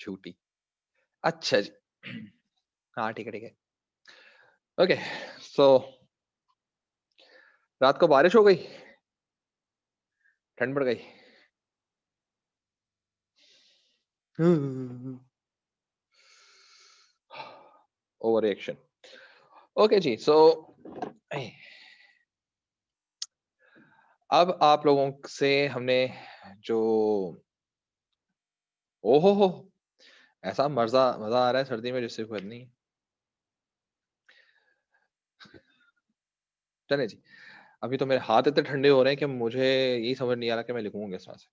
झूठी। अच्छा जी। हाँ, ठीक है, ठीक है। ओके, सो रात को बारिश हो गई? ठंड पड़ गई? Over reaction. ओके जी, सो अब आप लोगों से हमने जो ओहो हो! ऐसा मज़ा मज़ा आ रहा है सर्दी में जिससे कोई हद नहीं है। चलें जी, अभी तो मेरे हाथ इतने ठंडे हो रहे हैं कि मुझे यही समझ नहीं आ रहा कि मैं लिखूँ किस तरह से।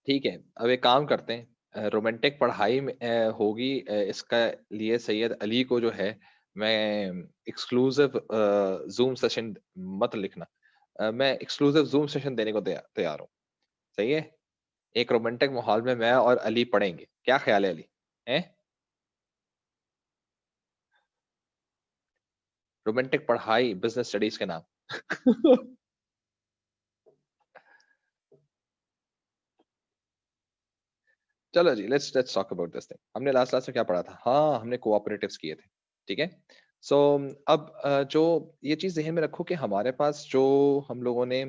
ठीक है, अब एक काम करते हैं, रोमांटिक पढ़ाई में होगी, इसका लिए सैयद अली को जो है मैं एक्सक्लूसिव ज़ूम सेशन मत लिखना। मैं एक्सक्लूसिव ज़ूम सेशन देने को तैयार हूँ। सही है? एक रोमांटिक माहौल में मैं और अली पढ़ेंगे। क्या ख़्याल है अली? हैं? रोमांटिक पढ़ाई बिज़नेस स्टडीज़ के नाम। चलो जी, let's let's talk about this thing. हमने लास्ट में क्या पढ़ा था? हाँ, हमने कोऑपरेटिव्स किए थे, ठीक है? सो अब जो ये चीज़ ज़हन में रखो कि हमारे पास जो हम लोगों ने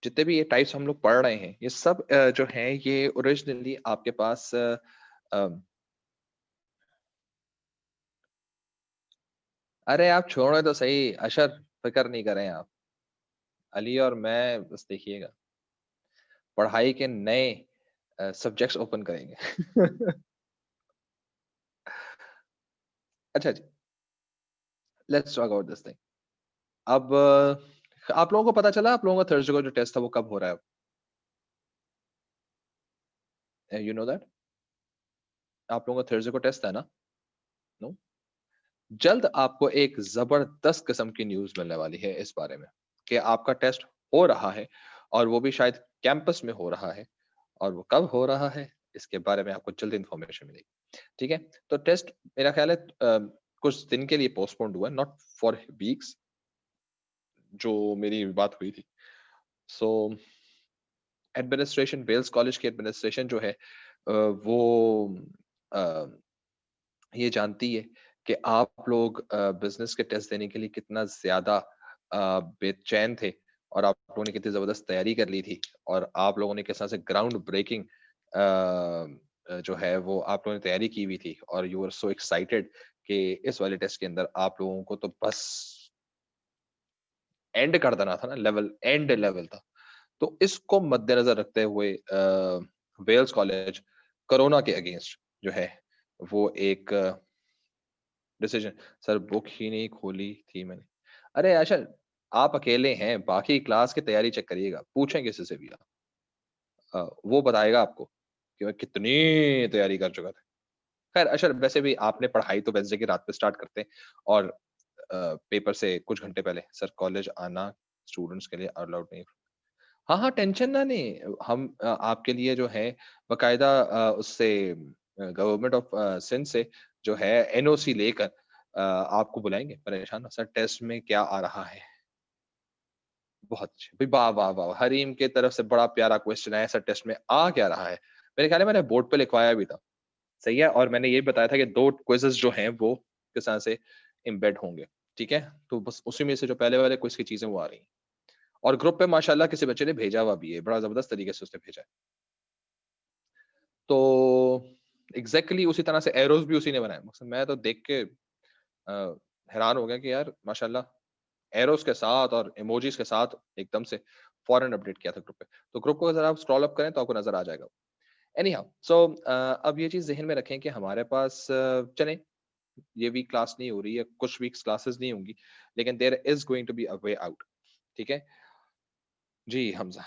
जितने भी ये टाइप्स हम लोग पढ़ रहे हैं, ये सब जो हैं ये ओरिजिनली आपके पास अ, अरे आप छोड़ो तो सही, अशर फ़िक्र नहीं करें आप। अली और मैं बस देखिएगा, पढ़ाई के नए सब्जेक्ट्स ओपन करेंगे। अच्छा जी, let's talk about this thing. अब आप लोगों को पता चला आप लोगों का थर्सडे को जो टेस्ट था वो कब हो रहा है? You know that? आप लोगों का थर्सडे को टेस्ट है ना? नो? जल्द आपको एक ज़बरदस्त किस्म की न्यूज़ मिलने वाली है इस बारे में, कि आपका टेस्ट हो रहा है और वो भी शायद कैंपस में हो रहा है और वो कब हो रहा है, इसके बारे में आपको जल्द इन्फॉर्मेशन मिलेगी। ठीक है? तो टेस्ट मेरा ख़्याल है कुछ दिन के लिए पोस्टपोन्ड हुआ है, नॉट फॉर वीक्स जो मेरी बात हुई थी। सो एडमिनिस्ट्रेशन वेल्स कॉलेज की एडमिनिस्ट्रेशन जो है वो अ ये जानती है कि आप लोग बिज़नेस के टेस्ट देने के लिए कितना ज़्यादा बेचैन थे और आप लोगों ने कितनी ज़बरदस्त तैयारी कर ली थी और आप लोगों ने किस तरह से ग्राउंड ब्रेकिंग जो है वो आप लोगों ने तैयारी की हुई थी और यू आर सो एक्साइटेड कि इस वाले टेस्ट के अंदर आप लोगों को तो बस एंड कर देना था ना, लेवल एंड लेवल था। तो इसको मद्देनज़र रखते हुए वेल्स कॉलेज कोरोना के अगेंस्ट जो है वो एक डिसीजन सर बुक ही नहीं खोली थी मैंने। अरे आशा आप अकेले हैं, बाकी क्लास की तैयारी चेक करिएगा, पूछें किसी से भी आप। वो बताएगा आपको कि मैं कितनी तैयारी कर चुका था। खैर अशर वैसे भी आपने पढ़ाई तो वेडनेसडे की रात में स्टार्ट करते हैं और पेपर से कुछ घंटे पहले सर कॉलेज आना स्टूडेंट्स के लिए अलाउड नहीं है। हाँ, हाँ, टेंशन ना लें। हम आपके लिए जो है बाकायदा उससे गवर्नमेंट ऑफ सिंध से जो है एनओसी लेकर आपको बुलाएँगे, परेशान ना सर टेस्ट में क्या आ रहा है? बहुत अच्छे। भई वाह, वाह, वाह! हरीम की तरफ से बड़ा प्यारा क्वेश्चन आया सर टेस्ट में आ क्या रहा है? मेरे ख्याल है मैंने बोर्ड पे लिखवाया भी था। सही है? और मैंने ये बताया था कि 2 क्विज़ेज़ जो हैं वो किस तरह से एम्बेड होंगे। ठीक है? तो बस उसी में से जो पहले वाले क्विज़ की चीज़ें वो आ रही हैं। और ग्रुप पे माशाल्लाह किसी बच्चे ने भेजा हुआ भी है, बड़ा ज़बरदस्त तरीके से उसने भेजा है। तो एग्ज़ैक्टली उसी तरह से एरोज़ भी उसी ने बनाए। मकसद मैं तो देख के हैरान हो गया कि यार माशाल्लाह एरोज़ के साथ और इमोजीज़ के साथ एकदम से फौरन अपडेट किया था ग्रुप पे। तो ग्रुप को अगर आप स्क्रॉल अप करें तो आपको नज़र आ जाएगा। एनी हाउ सो अब ये चीज़ ज़हन में रखें कि हमारे पास चलें ये वीक क्लास नहीं हो रही है, कुछ वीक्स क्लासेस नहीं होंगी, लेकिन there is going to be a way out. ठीक है? जी, हमज़ा,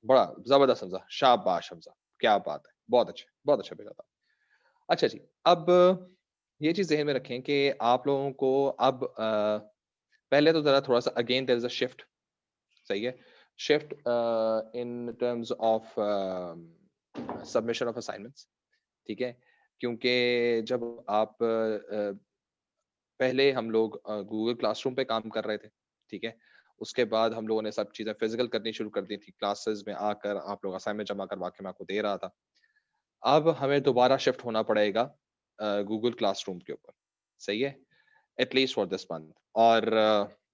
बड़ा ज़बरदस्त हमज़ा, शाबाश हमज़ा, क्या बात है! बहुत अच्छा भेजा था। अच्छा जी, अब ये चीज़ ज़हन में रखें कि आप लोगों को अब पहले तो ज़रा थोड़ा-सा again there is a shift, सही है? Shift in terms of submission of assignments, ठीक है? क्योंकि जब आप पहले हम लोग गूगल क्लासरूम पे काम कर रहे थे, ठीक है। उसके बाद हम लोगों ने सब चीजें फिजिकल करनी शुरू कर दी थी, क्लासेस में आकर आप लोग असाइनमेंट जमा करवा के मैं आपको दे रहा था। अब हमें दोबारा शिफ्ट होना पड़ेगा गूगल क्लासरूम के ऊपर, सही है, एटलीस्ट फॉर दिस मंथ। और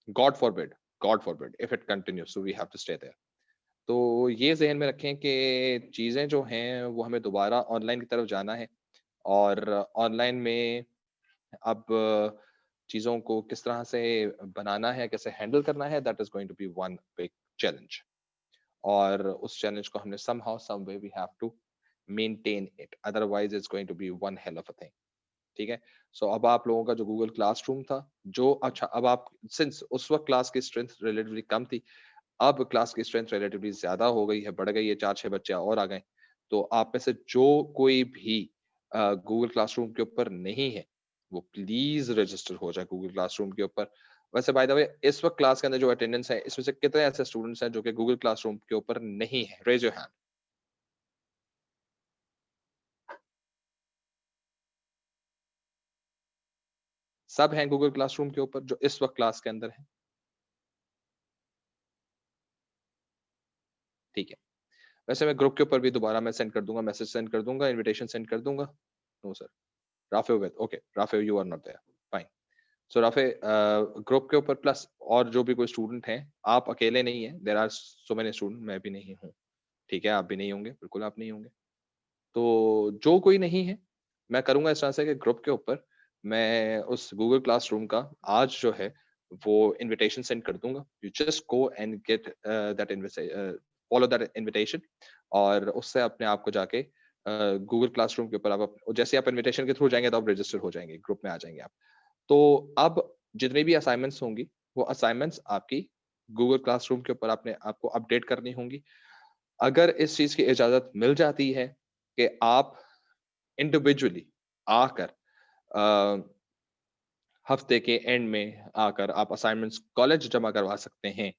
God forbid, God forbid if it continues, so we have to stay there. तो ये ज़हन में रखें कि चीज़ें जो हैं वो हमें दोबारा ऑनलाइन की तरफ जाना है, और ऑनलाइन में अब चीज़ों को किस तरह से बनाना है, कैसे हैंडल करना है, that is going to be one big challenge. और उस चैलेंज को हमने somehow some way we have to maintain it, otherwise it's going to be one hell of a thing. ठीक है। सो अब आप लोगों का जो गूगल क्लासरूम था, जो अच्छा, अब आप सिंस उस वक्त क्लास की स्ट्रेंथ रिलेटिवली कम थी, अब क्लास की स्ट्रेंथ रिलेटिवली ज्यादा हो गई है, बढ़ गई है, 4-6 बच्चे और आ गए। तो आप में से जो कोई भी गूगल क्लासरूम के ऊपर नहीं है, वो प्लीज रजिस्टर हो जाए गूगल क्लासरूम के ऊपर। वैसे बाय द वे, इस वक्त क्लास के अंदर जो अटेंडेंस है, इसमें से कितने ऐसे स्टूडेंट्स हैं जो कि गूगल क्लासरूम के ऊपर नहीं है? Raise your hand. सब हैं गूगल क्लासरूम के ऊपर जो इस वक्त क्लास के अंदर है? ठीक है। वैसे मैं ग्रुप के ऊपर भी दोबारा मैं सेंड कर दूंगा, मैसेज सेंड कर दूंगा, इनविटेशन सेंड कर दूंगा। No sir, Rafay with, okay, Rafay you are not there, fine. So Rafay, group के ऊपर प्लस और जो भी कोई स्टूडेंट हैं, आप अकेले नहीं हैं, there are so many student, मैं भी नहीं हूँ, ठीक है, आप भी नहीं होंगे, बिल्कुल आप नहीं होंगे। तो जो कोई नहीं है, मैं करूंगा इस तरह से कि ग्रुप के ऊपर मैं उस गूगल क्लासरूम का आज जो है वो इनविटेशन सेंड कर दूंगा। You just go and get that follow that invitation, और उससे अपने आप को जाके गूगल क्लासरूम के ऊपर जैसे आप इनविटेशन के थ्रू जाएंगे तो आप रजिस्टर हो जाएंगे, ग्रुप में आ जाएंगे आप। तो अब जितनी भी असाइनमेंट्स होंगी, वो असाइनमेंट्स आपकी गूगल क्लासरूम के ऊपर आपने आपको अपडेट करनी होंगी। अगर इस चीज की इजाजत मिल जाती है कि आप इंडिविजुअली आकर हफ्ते के एंड में आकर आप असाइनमेंट्स कॉलेज जमा करवा सकते हैं,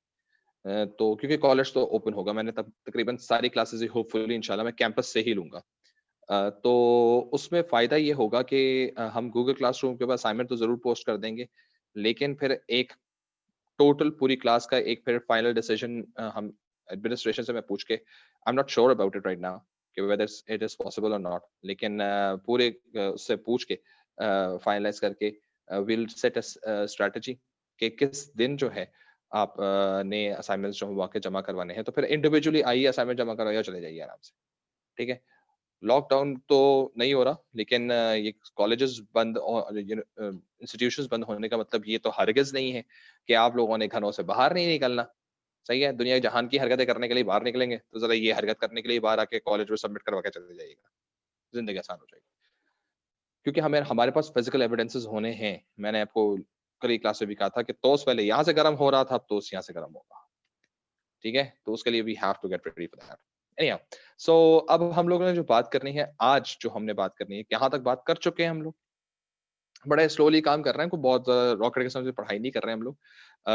तो क्योंकि कॉलेज तो ओपन होगा, मैंने तब तकरीबन सारी क्लासेस ही होपफुली इंशाल्लाह मैं कैंपस से ही लूंगा। तो उसमें फ़ायदा ये होगा कि हम गूगल क्लासरूम के ऊपर असाइनमेंट तो ज़रूर पोस्ट कर देंगे, लेकिन फिर एक टोटल पूरी क्लास का एक फिर फाइनल डिसीजन हम एडमिनिस्ट्रेशन से मैं पूछ के, I am not sure about it right now कि वेदर इट इज़ पॉसिबल और नॉट, लेकिन पूरे उससे पूछ के फाइनलाइज़ करके विल सेट अ स्ट्रैटेजी कि किस दिन जो है आप ने असाइनमेंट्स जो होमवर्क के जमा करवाने हैं, तो फिर इंडिविजुअली आइए, असाइनमेंट जमा करवाइए और चले जाइए आराम से, ठीक है? लॉकडाउन तो नहीं हो रहा, लेकिन ये कॉलेजेस बंद और इंस्टीट्यूशंस बंद होने का मतलब ये तो हरगिज़ नहीं है कि आप लोगों ने घरों से बाहर नहीं निकलना। सही है? दुनिया जहान की हरकतें करने के लिए बाहर निकलेंगे, तो ज़रा ये हरकत करने के लिए बाहर आके कॉलेज में सबमिट करवा के चले जाइएगा। ज़िंदगी आसान हो जाएगी। क्योंकि हमें हमारे पास फिज़िकल एविडेंसेस होने हैं। मैंने आपको कल ही क्लास में भी कहा था कि टोस्ट पहले यहाँ से गर्म हो रहा था, अब टोस्ट यहाँ से गर्म होगा। ठीक है? तो उसके लिए we have to get ready for that. Anyhow, so अब हम लोगों ने जो बात करनी है, आज जो हमने बात करनी है, यहाँ तक बात कर चुके हैं हम लोग। बड़ा स्लोली काम कर रहे हैं, कोई बहुत रॉकेट के समझ पढ़ाई नहीं कर रहे हैं हम लोग।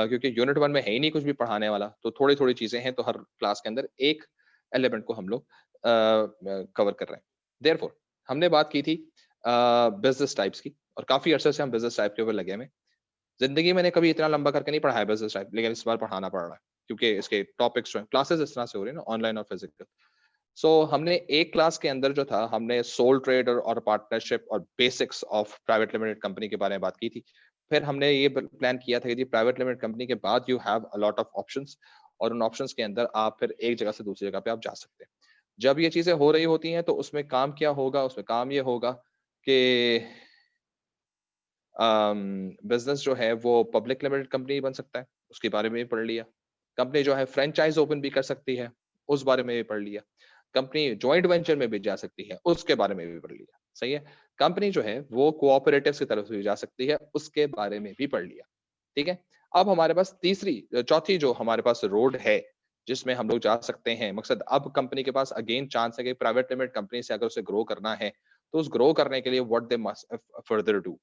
क्योंकि यूनिट 1 में है ही नहीं कुछ भी पढ़ाने वाला, तो थोड़ी-थोड़ी चीज़ें हैं, तो हर क्लास के अंदर एक एलिमेंट को हम लोग कवर कर रहे हैं। देयरफॉर हमने बात की थी बिज़नेस टाइप्स की, और काफ़ी अरसे से हम बिज़नेस टाइप के ऊपर लगे हुए हैं। ज़िंदगी मैंने कभी इतना लंबा करके नहीं पढ़ा है बिज़नेस टाइप, लेकिन इस बार पढ़ाना पड़ रहा है, क्योंकि इसके टॉपिक्स जो हैं, क्लासेस इस तरह से हो रही है ना, ऑनलाइन और फिज़िकल। सो हमने एक क्लास के अंदर जो था, हमने सोल ट्रेडर और पार्टनरशिप और basics of private limited company के बारे में बात की थी। फिर हमने ये प्लान किया था कि जी प्राइवेट लिमिटेड कंपनी के बाद you have a lot of options, और उन ऑप्शंस के अंदर आप फिर एक जगह से दूसरी जगह पे आप जा सकते हैं। जब ये चीजें हो रही होती हैं, तो उसमें काम क्या होगा, उसमें काम ये होगा कि बिजनेस जो है वो पब्लिक लिमिटेड कंपनी बन सकता है, उसके बारे में भी पढ़ लिया। कंपनी जो है फ्रेंचाइज ओपन भी कर सकती है, उस बारे में भी पढ़ लिया। कंपनी जॉइंट वेंचर में भी जा सकती है, उसके बारे में भी पढ़ लिया। सही है? कंपनी जो है वो कोऑपरेटिव्स की तरफ से भी जा सकती है, उसके बारे में भी पढ़ लिया। ठीक है? अब हमारे पास चौथी जो हमारे पास रोड है, जिसमें हम लोग जा सकते हैं। मकसद अब कंपनी के पास अगेन चांस है कि प्राइवेट लिमिटेड कंपनी से अगर उसे ग्रो करना है, तो उस ग्रो करने के लिए what they must further do.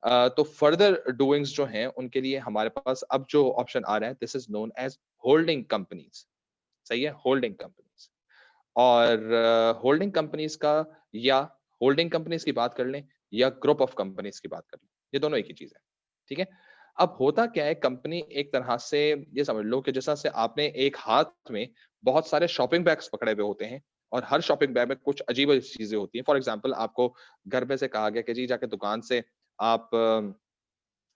तो फर्दर डूइंग्स जो हैं उनके लिए हमारे पास अब जो ऑप्शन आ रहा है, this is known as holding companies. सही है? Holding companies. और होल्डिंग कंपनीज का, या होल्डिंग कंपनीज की बात कर लें, या ग्रुप ऑफ कंपनीज की बात कर लें, ये दोनों एक ही चीज है। ठीक है? अब होता क्या है, कंपनी एक तरह से ये समझ लो कि जैसा से आपने एक हाथ में बहुत सारे शॉपिंग बैग्स पकड़े हुए होते हैं और हर शॉपिंग बैग में कुछ अजीब चीजें होती हैं। फॉर एग्जाम्पल आपको घर में से कहा गया कि जी जाके दुकान से आप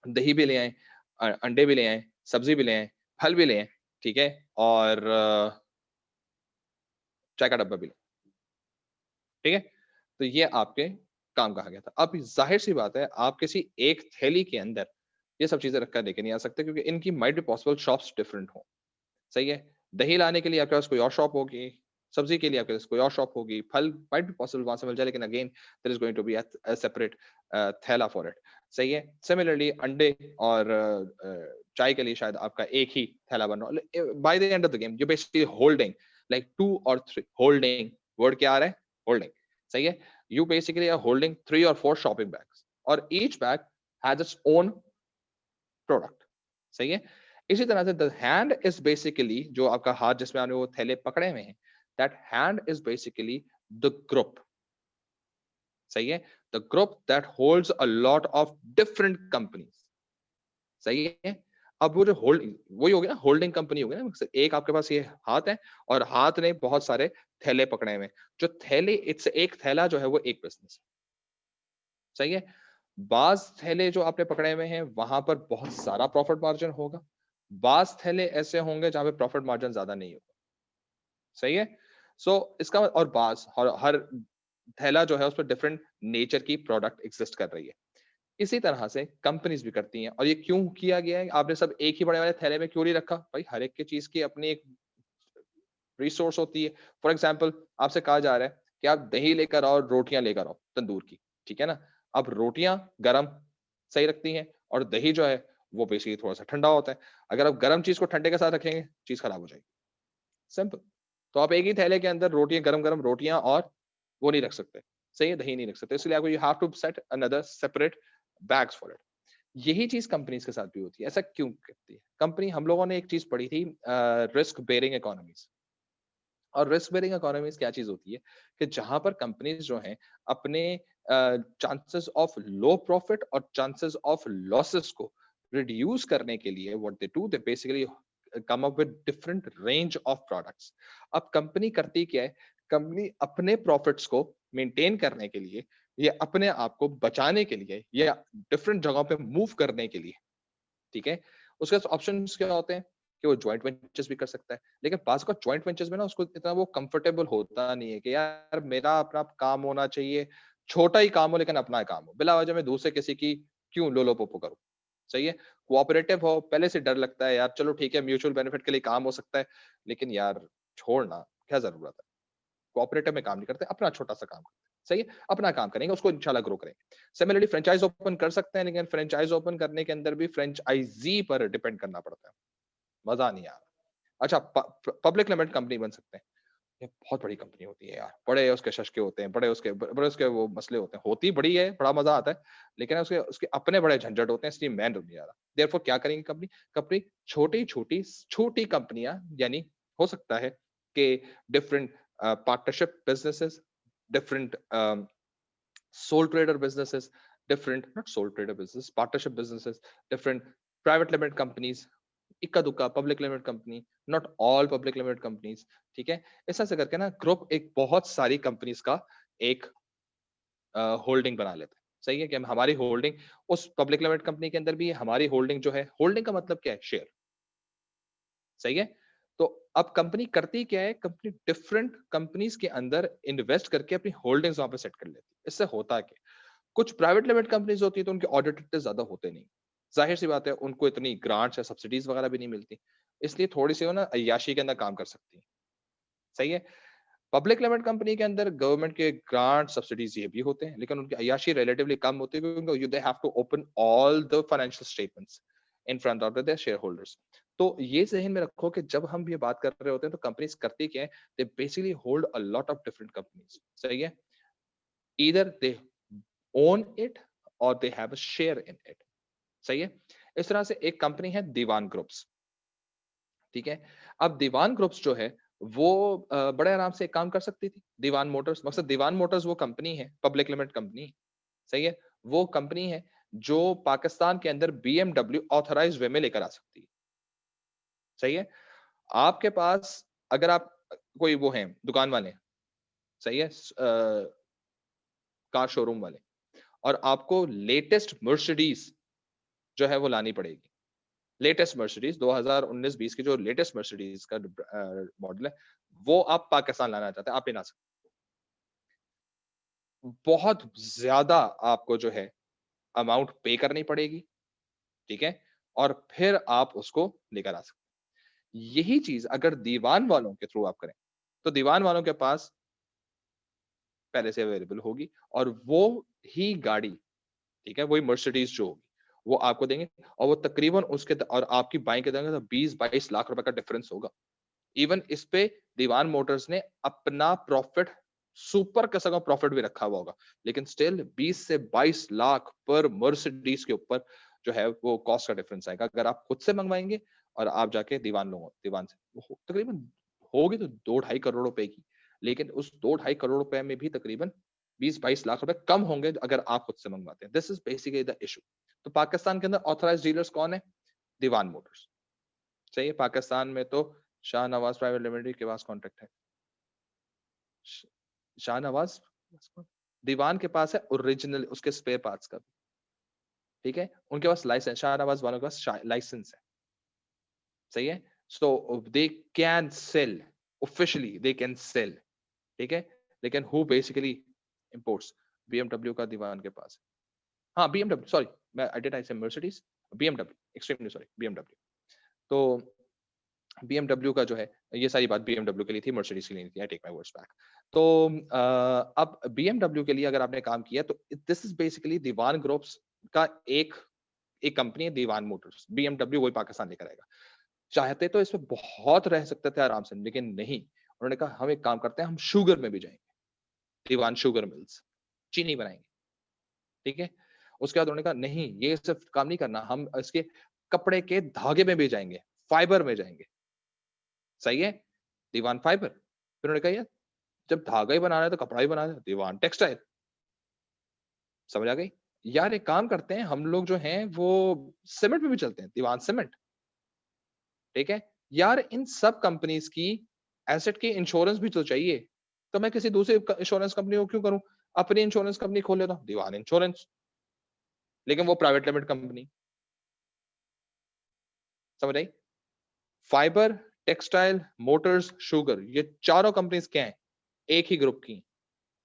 दही भी ले आएँ, अंडे भी ले आएँ, सब्ज़ी भी ले आएँ, फल भी ले आएँ, ठीक है? और चाय का डब्बा भी लें, ठीक है? तो ये आपके काम कहा गया था। अब ज़ाहिर-सी बात है, आप किसी एक थैली के अंदर ये सब चीज़ें रख कर लेके नहीं आ सकते क्योंकि इनकी might be possible shops different हों, सही है? दही लाने के लिए आपके पास कोई और शॉप होगी, सब्ज़ी के लिए आपके पास कोई और शॉप होगी, फल माइट बी पॉसिबल वहाँ से मिल जाए लेकिन again there is going to be a separate थैला फॉर इट, सही है? सिमिलरली अंडे और चाय के लिए शायद आपका एक ही थैला बन रहा हो। By the end of the game you basically holding like 2 और 3 होल्डिंग वर्ड क्या आ रहा है? होल्डिंग, सही है? You basically are holding 3 or 4 shopping bags और each bag has its own product, सही है? इसी तरह से the hand is basically जो आपका हाथ जिसमें आपने वो थैले पकड़े हुए हैं, that hand is basically the group, सही है? The group that holds a lot of different companies, सही है? अब वो जो होल्डिंग वही हो गया ना, होल्डिंग कंपनी हो गई ना, एक आपके पास ये हाथ है और हाथ ने बहुत सारे थैले पकड़े हुए हैं। जो थैले इट्स एक थैला जो है वो एक बिज़नेस है, सही है? बाज़ थैले जो आपने पकड़े हुए हैं, वहाँ पर बहुत सारा प्रॉफिट मार्जिन होगा। बाज़ थैले ऐसे होंगे जहाँ पे प्रॉफिट मार्जिन ज़्यादा नहीं होगा, सही है? सो इसका और बाज़ हर हर थैला जो है उसपे डिफरेंट नेचर की प्रोडक्ट एक्सिस्ट कर रही है। इसी तरह से कंपनीज़ भी करती हैं और ये क्यों किया गया है? आपने सब एक ही बड़े वाले थैले में क्यों नहीं रखा? भाई हर एक की चीज़ की अपनी एक रिसोर्स होती है। फॉर एग्जाम्पल आपसे कहा जा रहा है कि आप दही लेकर आओ, रोटियाँ लेकर आओ तंदूर की, ठीक है ना? अब रोटियाँ गरम सही रखती हैं और दही जो है वो बेसिकली थोड़ा-सा ठंडा होता है। अगर आप गरम चीज़ को ठंडे के साथ रखेंगे, चीज़ खराब हो जाएगी, सिंपल। तो आप एक ही थैले के अंदर रोटियाँ गरम-गरम रोटियाँ और वो नहीं रख सकते, सही है? दही नहीं रख सकते। इसलिए आपको you have to set another separate bags for it. यही चीज़ कंपनीज़ के साथ भी होती है। ऐसा क्यों करती है? कंपनी हम लोगों ने एक चीज़ पढ़ी थी रिस्क बेयरिंग इकोनॉमीज़। और रिस्क बेयरिंग इकोनॉमीज क्या चीज होती है कि जहां पर कंपनीज जो हैं अपने चांसेस ऑफ लो प्रॉफिट और चांसेस ऑफ लॉसेस को रिड्यूस करने के लिए what they do they basically come up with different range of products. अब कंपनी करती क्या है, कंपनी अपने प्रॉफिट्स को मेंटेन करने के लिए या अपने आप को बचाने के लिए या डिफरेंट जगहों पे मूव करने के लिए, ठीक है? उसके पास ऑप्शंस क्या होते हैं कि वो जॉइंट वेंचर्स भी कर सकता है। लेकिन बाज़ का जॉइंट वेंचर्स में ना उसको इतना वो कंफर्टेबल होता नहीं है कि यार मेरा अपना काम होना चाहिए, छोटा ही काम हो लेकिन अपना काम हो। बिला वजह मैं दूसरे किसी की क्यों लो-लो-पो-पो करूँ, सही है? कोऑपरेटिव हो, पहले से डर लगता है यार चलो ठीक है म्यूचुअल बेनिफिट के लिए काम हो सकता है, लेकिन यार छोड़ ना, क्या ज़रूरत है? कोऑपरेटिव में काम नहीं करते, अपना छोटा-सा काम करते हैं, सही है? अपना काम करेंगे, उसको इंशाल्लाह ग्रो करेंगे। सिमिलरली फ्रैंचाइज़ ओपन कर सकते हैं, लेकिन फ्रैंचाइज़ ओपन करने के अंदर भी फ्रैंचाइज़ी पर डिपेंड करना पड़ता है, मज़ा नहीं आ रहा। अच्छा पब्लिक लिमिटेड कंपनी बन सकते हैं, ये बहुत बड़ी कंपनी होती है यार, बड़े उसके शशके होते हैं, बड़े उसके वो मसले होते हैं, होती बड़ी है, बड़ा मज़ा आता है, लेकिन उसके उसके अपने बड़े झंझट होते हैं, इसलिए मैं नहीं जा रहा। देयरफॉर क्या करेंगी कंपनी? कंपनी छोटी-छोटी छोटी कंपनियाँ यानी हो सकता है कि different partnership businesses, different sole trader businesses, different not sole trader business, partnership businesses, different private limited companies, इक्का दुक्का public limited company, not all public limited companies, ठीक है? ऐसा ऐसे करके ना ग्रुप एक बहुत सारी कंपनीज का एक होल्डिंग बना लेते हैं, सही है? कि हम हमारी होल्डिंग उस पब्लिक लिमिटेड कंपनी के अंदर भी है, हमारी होल्डिंग जो है, होल्डिंग का मतलब क्या है? शेयर, सही है? तो अब कंपनी करती क्या है? कंपनी डिफरेंट कंपनीज के अंदर इन्वेस्ट करके अपनी होल्डिंग्स वहां पे सेट कर लेती है। इससे होता क्या है? कुछ प्राइवेट लिमिटेड कंपनीज होती है तो उनके ऑडिट इतने ज्यादा होते नहीं, जाहिर सी बात है उनको इतनी ग्रांट्स या सब्सिडीज वगैरह भी नहीं मिलती, इसलिए थोड़ी सी वो ना अय्याशी के अंदर काम कर सकती है, सही है? पब्लिक लिमिटेड कंपनी के अंदर गवर्नमेंट के ग्रांट सब्सिडीज ये भी होते हैं लेकिन उनकी अय्याशी रिलेटिवली कम होती है क्योंकि they have to open all the financial statements in front of their shareholders. तो ये जहन में रखो कि जब हम ये बात कर रहे होते हैं तो कंपनीज करती क्या है, they basically hold a lot of different companies, सही है? ईदर दे ओन इट और they have a share in it, सही है? इस तरह से एक कंपनी है दीवान ग्रुप्स, ठीक है? अब दीवान ग्रुप्स जो है वो बड़े आराम से एक काम कर सकती थी। दीवान मोटर्स मकसद दीवान मोटर्स वो कंपनी है, पब्लिक लिमिटेड कंपनी, सही है? वो कंपनी है जो पाकिस्तान के अंदर BMW ऑथराइज्ड वे में लेकर आ सकती है। सही है? आपके पास अगर आप कोई वो हैं दुकान वाले, सही है? कार शोरूम वाले, और आपको लेटेस्ट मर्सिडीज जो है वो लानी पड़ेगी। लेटेस्ट मर्सिडीज 2019-20 की जो लेटेस्ट मर्सिडीज का मॉडल है, वो आप पाकिस्तान लाना चाहते हैं, आप नहीं ला सकते। बहुत ज्यादा आपको जो है अमाउंट पे करनी पड़ेगी, ठीक है? और फिर आप उसको लेकर आ सकते हैं। यही चीज अगर दीवान वालों के थ्रू आप करें, तो दीवान वालों के पास पहले से अवेलेबल होगी, और वो ही गाड़ी, ठीक है, वही मर्सिडीज जो होगी, वो आपको देंगे, और वो तकरीबन उसके और आपकी बाइक के देंगे तो 20-22 लाख रुपए का डिफरेंस होगा। इवन इस पे दीवान मोटर्स ने अपना प्रॉफिट, सुपर किस्म का प्रॉफिट भी रखा हुआ होगा, लेकिन स्टिल 20 से 22 लाख पर मर्सिडीज के ऊपर जो है वो कॉस्ट का डिफरेंस आएगा अगर आप खुद से मंगवाएंगे और आप जाके दीवान से तकरीबन होगी तो 2-2.5 करोड़ रुपए की, लेकिन उस 2-2.5 करोड़ रुपए में भी तकरीबन 20-22 लाख रुपए कम होंगे अगर आप खुद से मंगवाते हैं। This is basically the issue. तो पाकिस्तान के अंदर ऑथराइज्ड डीलर्स कौन है? दीवान मोटर्स। सही है? पाकिस्तान में तो शाहनवाज प्राइवेट लिमिटेड के पास कॉन्ट्रैक्ट है। शाहनवाज दीवान के पास है ओरिजिनल उसके स्पेयर पार्ट्स का, ठीक है? उनके पास लाइसेंस, शाहनवाज वालों के पास लाइसेंस है। सही है? So they can sell, officially they can sell, ठीक है? लेकिन हु बेसिकली इंपोर्ट्स? BMW का दीवान के पास है। हाँ, BMW, सॉरी, मैं आई से Mercedes, BMW, extremely sorry, BMW। तो BMW का जो है, ये सारी बात BMW के लिए थी, मर्सिडीज के लिए नहीं थी, I take my words back. तो अब BMW के लिए अगर आपने काम किया तो this is basically Dewan groups का एक एक कंपनी है, दीवान मोटर्स। BMW वही पाकिस्तान लेकर आएगा। चाहते तो इसमें बहुत रह सकते थे आराम से, लेकिन नहीं, उन्होंने कहा हम एक काम करते हैं, हम शुगर में भी जाएंगे, दीवान शुगर मिल्स, चीनी बनाएंगे, ठीक है? उसके बाद उन्होंने कहा नहीं, ये सिर्फ काम नहीं करना, हम इसके कपड़े के धागे में भी जाएंगे, फाइबर में जाएंगे। सही है? दीवान फाइबर। फिर उन्होंने कहा यार, जब धागा ही बनाना है तो कपड़ा ही बनाना है, दीवान टेक्सटाइल। समझ आ गई? यार एक काम करते हैं, हम लोग जो हैं वो सीमेंट में भी चलते हैं, दीवान सीमेंट, ठीक है? यार इन सब कंपनीज की एसेट की इंश्योरेंस भी तो चाहिए, तो मैं किसी दूसरी इंश्योरेंस कंपनी को क्यों करूं? अपनी इंश्योरेंस कंपनी खोल लेता हूं, दीवान इंश्योरेंस, लेकिन वो प्राइवेट लिमिटेड कंपनी। समझ आई? फाइबर, टेक्सटाइल, मोटर्स, शुगर, ये चारों कंपनीज क्या है? एक ही ग्रुप की,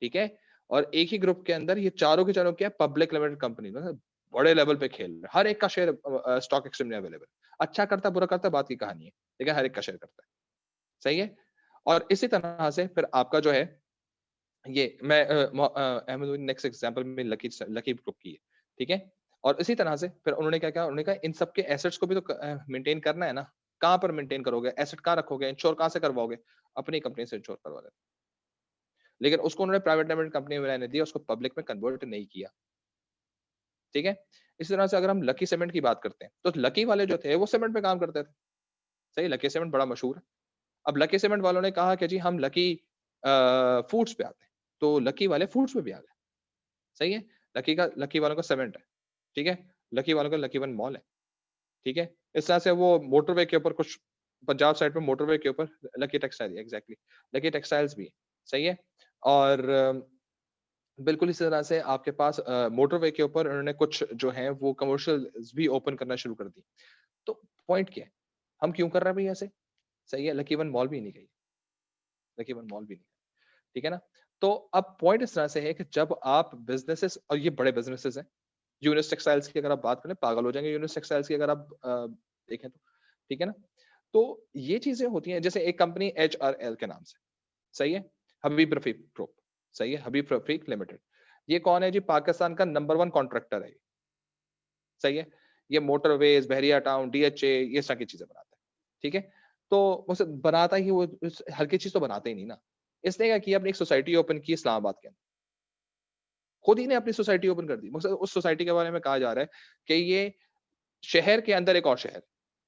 ठीक है? और एक ही ग्रुप के अंदर ये चारों के चारों क्या है? पब्लिक लिमिटेड कंपनी, मतलब बड़े लेवल पे खेल रहे हैं। हर एक का शेयर स्टॉक एक्सचेंज में अवेलेबल। अच्छा करता बुरा करता बात की कहानी है, लेकिन हर एक का शेयर करता है। सही है? और इसी तरह से फिर आपका जो है, ये मैं अहमद, नेक्स्ट एग्जांपल में लकी लकी ग्रुप की है, ठीक है? और इसी तरह से फिर उन्होंने क्या कहा? उन्होंने कहा इन सब के एसेट्स को भी तो मेंटेन करना है ना। कहाँ पर मेंटेन करोगे? एसेट कहाँ रखोगे? इंश्योर कहाँ से करवाओगे? अपनी कंपनी से इंश्योर करवा लेते। लेकिन उसको उन्होंने प्राइवेट लिमिटेड कंपनी में रहने दिया, उसको पब्लिक में कन्वर्ट नहीं किया, ठीक है? इसी तरह से अगर हम लकी सीमेंट की बात करते हैं, तो लकी वाले जो थे वो सीमेंट में काम करते थे। सही, लकी सीमेंट बड़ा मशहूर है। अब लकी सीमेंट वालों ने कहा कि जी हम लकी फूड्स पे आते हैं, तो लकी वाले फूड्स में भी आ गए। सही है? लकी वालों का सीमेंट है, ठीक है? लकी वालों का लकी वन मॉल है, ठीक है? इस तरह से वो मोटरवे के ऊपर कुछ, पंजाब साइड पे मोटरवे के ऊपर lucky textile, exactly, lucky textiles भी है। सही है? और बिल्कुल इसी तरह से आपके पास मोटरवे के ऊपर उन्होंने कुछ जो है वो कमर्शियल्स भी ओपन करना शुरू कर दी। तो पॉइंट क्या है? हम क्यों कर रहे हैं भई ऐसे? सही है? लकी वन मॉल भी नहीं गई, लकी वन मॉल भी नहीं, ठीक है ना? तो अब पॉइंट इस तरह से है कि जब आप बिज़नेसेस, और ये बड़े बिज़नेसेस हैं, यूनिस टेक्सटाइल्स की अगर आप बात करें, पागल हो जाएँगे यूनिस टेक्सटाइल्स की अगर आप देखें तो, ठीक है ना? तो ये चीज़ें होती हैं, जैसे एक कंपनी एचआरएल के नाम से, सही है? हबीब रफ़ीक ग्रुप, सही है? हबीब रफ़ीक लिमिटेड। ये कौन है जी? पाकिस्तान का नंबर 1 कॉन्ट्रैक्टर है ये, सही है? ये मोटरवेज़, बहरिया टाउन, डीएचए, ये इस तरह की चीज़ें बनाता है, ठीक है? तो उसे बनाता ही वो हल्की चीज़ तो बनाता ही नहीं ना। इसने क्या किया? अपनी एक सोसाइटी ओपन की इस्लामाबाद के अंदर। खुद ही ने अपनी सोसाइटी ओपन कर दी। मकसद उस सोसाइटी के बारे में कहा जा रहा है कि ये शहर के अंदर एक और शहर,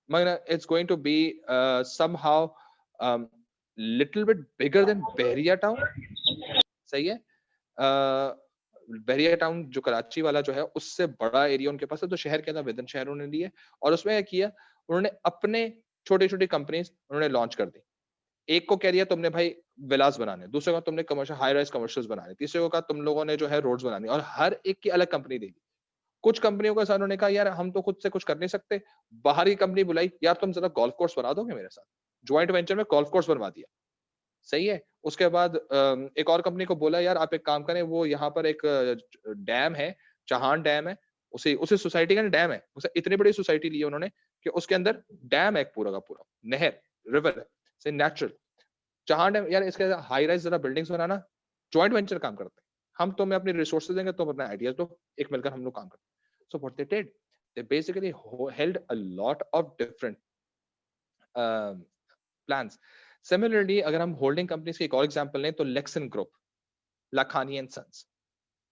मगर it's going to be somehow little bit bigger than Bahria town, सही है? बहरिया टाउन जो कराची वाला जो है उससे बड़ा एरिया उनके पास है, तो शहर के अंदर विद इन शहर उन्होंने लिए और उसमें क्या किया, उन्होंने अपने छोटी छोटी कंपनीज उन्होंने लॉन्च कर दी। एक को कह दिया तुमने भाई विलास बनाने, दूसरे को तुमने कमर्शियल हाई राइज कमर्शियल्स बनाने, तीसरे को कहा तुम लोगों ने जो है रोड्स बनानी, और हर एक की अलग कंपनी दी। कुछ कंपनियों का सर उन्होंने कहा यार हम तो खुद से कुछ कर नहीं सकते, बाहर की कंपनी बुलाई, यार तुम जरा गोल्फ कोर्स बना दोगे मेरे साथ, ज्वाइंट वेंचर में गोल्फ कोर्स बनवा दिया। सही है। उसके बाद एक और कंपनी को बोला यार आप एक काम करें, वो यहाँ पर एक डैम है, चहान डैम है, उसी उसी सोसाइटी का डैम है, उसे इतनी बड़ी सोसाइटी ली है उन्होंने कि उसके अंदर डैम है पूरा का पूरा, नहर, रिवर है, से नेचुरल चहान डैम। यार इसके हाई राइज जरा बिल्डिंग्स बनाना, जॉइंट वेंचर काम करते हैं, हम तुम्हें अपने रिसोर्सेज देंगे, तुम अपना आइडियाज दो, एक मिलकर हम लोग काम करते हैं। So what they did, they basically held a lot of different plans. Similarly अगर हम होल्डिंग कंपनीज की एक और एग्जांपल लें तो Lakson group, Lakhani and sons,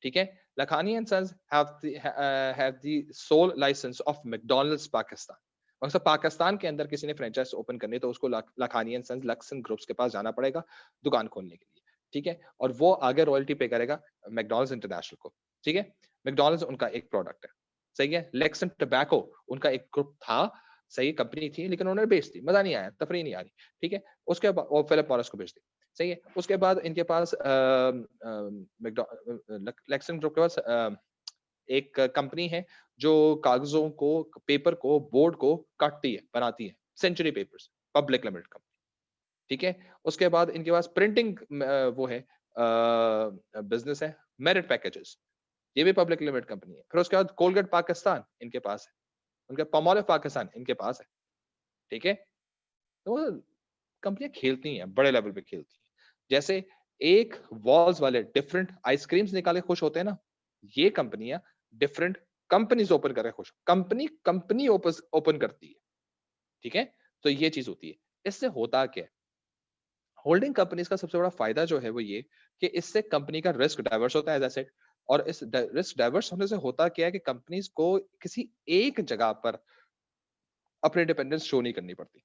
ठीक है। Lakhani and sons have the sole license of McDonald's Pakistan. मतलब पाकिस्तान के अंदर किसी ने फ्रेंचाइज ओपन करनी है तो उसको Lakhani and sons Lakson groups के पास जाना पड़ेगा दुकान खोलने के लिए, ठीक है। और वो आगे रॉयल्टी पे करेगा मैकडॉनल्ड्स इंटरनेशनल को, ठीक है। मैकडॉनल्ड्स उनका एक प्रोडक्ट है, सही है। लेक्सन टबैको उनका एक ग्रुप था, सही कंपनी थी, लेकिन उन्होंने बेच दी, मजा नहीं आया, तफरी नहीं आ रही, ठीक है। उसके बाद वो फिलिप मॉरिस को बेच दी, सही है। उसके बाद इनके पास लेक्सन ग्रुप के पास एक कंपनी है जो कागजों को, पेपर को, बोर्ड को काटती है, बनाती है, century papers public limited company, ठीक है। उसके बाद इनके पास प्रिंटिंग वो है, बिजनेस है, मेरिट पैकेजेस, ये भी पब्लिक लिमिटेड कंपनी है। फिर उसके बाद कोलगेट पाकिस्तान इनके पास है, उनके पमोलिव पाकिस्तान इनके पास है, ठीक है। तो कंपनियां खेलती हैं, बड़े लेवल पे खेलती हैं। जैसे एक वॉल्स वाले डिफरेंट आइसक्रीम्स निकाले खुश होते हैं ना, ये कंपनियां डिफरेंट कंपनीज ओपन कर रहे खुश, कंपनी कंपनी ओपन करती है, ठीक है। तो ये चीज होती है। इससे होता क्या है, होल्डिंग कंपनीज का सबसे बड़ा फायदा जो है वो ये कि इससे कंपनी का रिस्क डाइवर्स होता है, एज आई सेड। और इस रिस्क डाइवर्स होने से होता क्या है कि कंपनीज को किसी एक जगह पर अपने डिपेंडेंस शो नहीं करनी पड़ती।